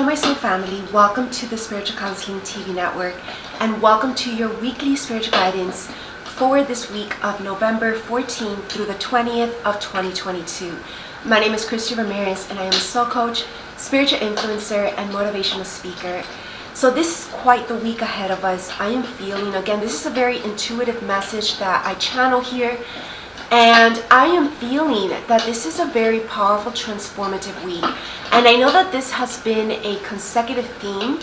Hello my soul family, welcome to the Spiritual Counseling TV network and welcome to your weekly spiritual guidance for this week of November 14th through the 20th of 2022. My name is Christy Ramirez and I am a soul coach, spiritual influencer and motivational speaker. So this is quite the week ahead of us. I am feeling, again, this is a very intuitive message that I channel here, and I am feeling that this is a very powerful transformative week. And I know that this has been a consecutive theme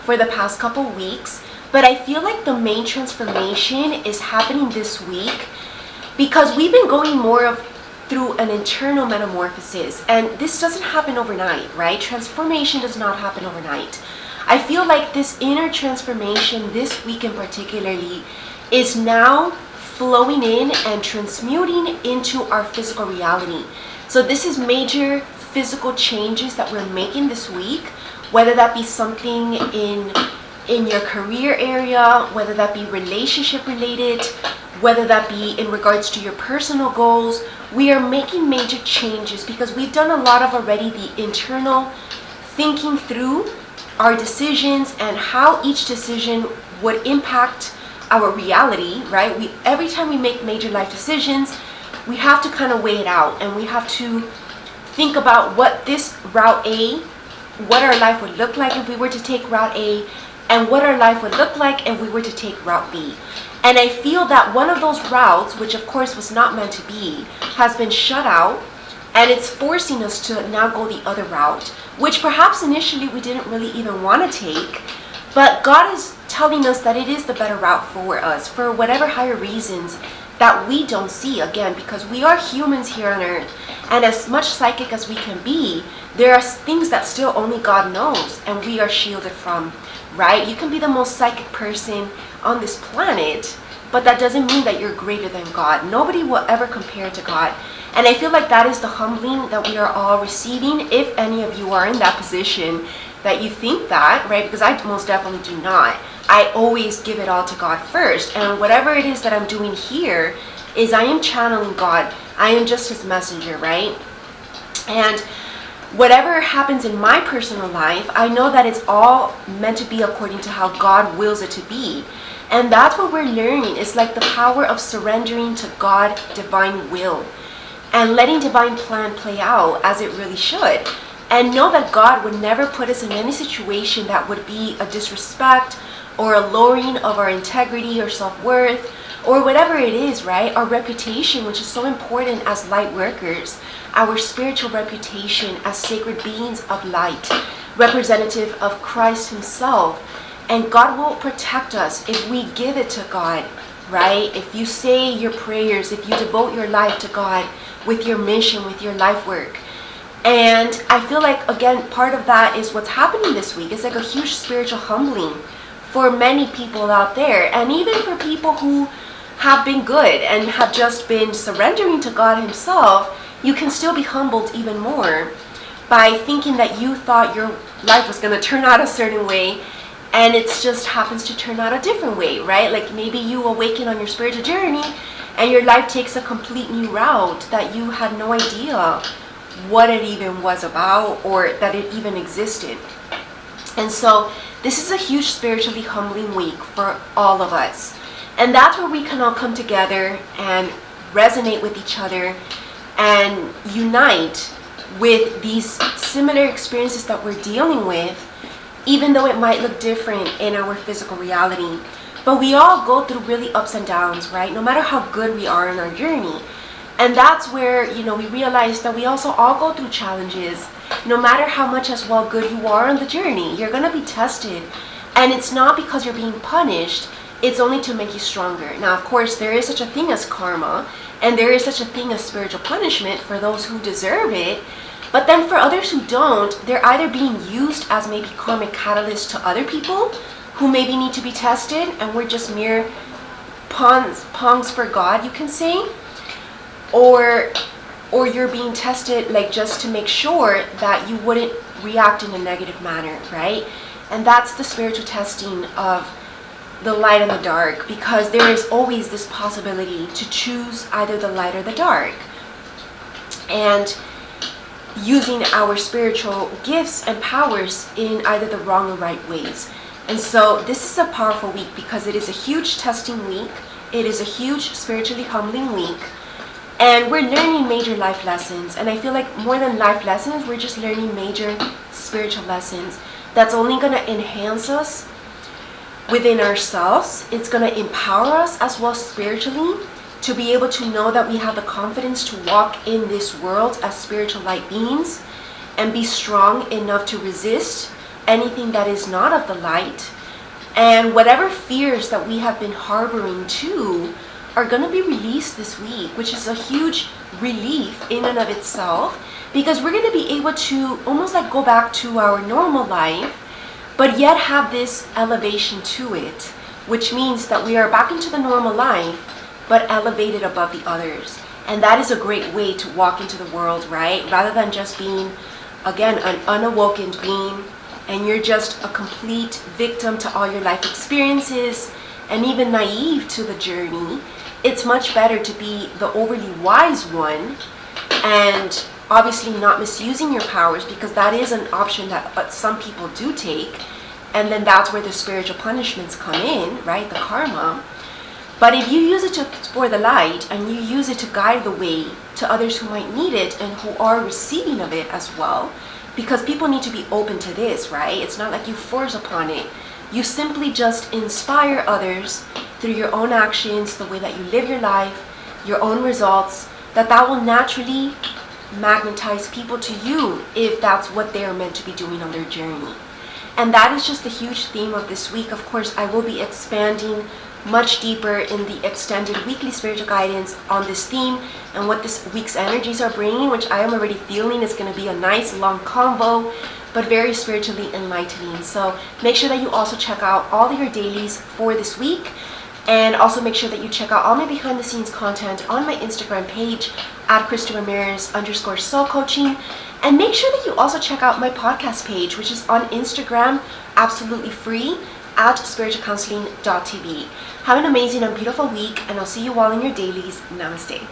for the past couple weeks, but I feel like the main transformation is happening this week because we've been going through an internal metamorphosis, and this doesn't happen overnight, right? Transformation does not happen overnight. I feel like this inner transformation this week in particularly is now flowing in and transmuting into our physical reality. So this is major physical changes that we're making this week, whether that be something in your career area, whether that be relationship related, whether that be in regards to your personal goals. We are making major changes because we've done a lot of already the internal thinking through our decisions and how each decision would impact our reality, right? Every time we make major life decisions, we have to kind of weigh it out, and we have to think about what this route A, what our life would look like if we were to take route A, and what our life would look like if we were to take route B. And I feel that one of those routes, which of course was not meant to be, has been shut out, and it's forcing us to now go the other route, which perhaps initially we didn't really even want to take, but God is telling us that it is the better route for us, for whatever higher reasons that we don't see, again, because we are humans here on earth, and as much psychic as we can be, there are things that still only God knows and we are shielded from, right? You can be the most psychic person on this planet, but that doesn't mean that you're greater than God. Nobody will ever compare to God. And I feel like that is the humbling that we are all receiving, if any of you are in that position that you think that, right? Because I most definitely do not. I always give it all to God first, and whatever it is that I'm doing here is I am channeling God. I am just his messenger, right? And whatever happens in my personal life, I know that it's all meant to be according to how God wills it to be. And that's what we're learning. It's like the power of surrendering to God's divine will and letting divine plan play out as it really should. And know that God would never put us in any situation that would be a disrespect or a lowering of our integrity or self-worth or whatever it is, right? Our reputation, which is so important as light workers, our spiritual reputation as sacred beings of light, representative of Christ himself. And God will protect us if we give it to God, right? If you say your prayers, if you devote your life to God with your mission, with your life work. And I feel like, again, part of that is what's happening this week. It's like a huge spiritual humbling for many people out there, and even for people who have been good and have just been surrendering to God himself. You can still be humbled even more by thinking that you thought your life was going to turn out a certain way, and it just happens to turn out a different way, right? Like maybe you awaken on your spiritual journey and your life takes a complete new route that you had no idea what it even was about or that it even existed. And so this is a huge spiritually humbling week for all of us. And that's where we can all come together and resonate with each other and unite with these similar experiences that we're dealing with, even though it might look different in our physical reality. But we all go through really ups and downs, right? No matter how good we are in our journey. And that's where, we realize that we also all go through challenges. No matter how much as well good you are on the journey, you're going to be tested. And it's not because you're being punished, it's only to make you stronger. Now, of course, there is such a thing as karma, and there is such a thing as spiritual punishment for those who deserve it. But then for others who don't, they're either being used as maybe karmic catalysts to other people who maybe need to be tested, and we're just mere pawns for God, you can say. Or you're being tested like just to make sure that you wouldn't react in a negative manner, right? And that's the spiritual testing of the light and the dark, because there is always this possibility to choose either the light or the dark. And using our spiritual gifts and powers in either the wrong or right ways. And so this is a powerful week because it is a huge testing week. It is a huge spiritually humbling week. And we're learning major life lessons. And I feel like more than life lessons, we're just learning major spiritual lessons that's only going to enhance us within ourselves. It's going to empower us as well spiritually to be able to know that we have the confidence to walk in this world as spiritual light beings and be strong enough to resist anything that is not of the light. And whatever fears that we have been harboring too are going to be released this week, which is a huge relief in and of itself, because we're going to be able to almost like go back to our normal life, but yet have this elevation to it, which means that we are back into the normal life, but elevated above the others. And that is a great way to walk into the world, right? Rather than just being, again, an unawoken being, and you're just a complete victim to all your life experiences, and even naive to the journey. It's much better to be the overly wise one, and obviously not misusing your powers, because that is an option that some people do take. And then that's where the spiritual punishments come in, right? The karma. But if you use it for the light, and you use it to guide the way to others who might need it and who are receiving of it as well, because people need to be open to this, right? It's not like you force upon it. You simply just inspire others through your own actions, the way that you live your life, your own results, that will naturally magnetize people to you if that's what they are meant to be doing on their journey. And that is just a huge theme of this week. Of course, I will be expanding much deeper in the extended weekly spiritual guidance on this theme and what this week's energies are bringing, which I am already feeling is going to be a nice long combo, but very spiritually enlightening. So make sure that you also check out all of your dailies for this week, and also make sure that you check out all my behind the scenes content on my Instagram page at Krista_Ramirez_soul coaching. And make sure that you also check out my podcast page, which is on Instagram, absolutely free, at spiritualcounseling.tv. Have an amazing and beautiful week, and I'll see you all in your dailies. Namaste.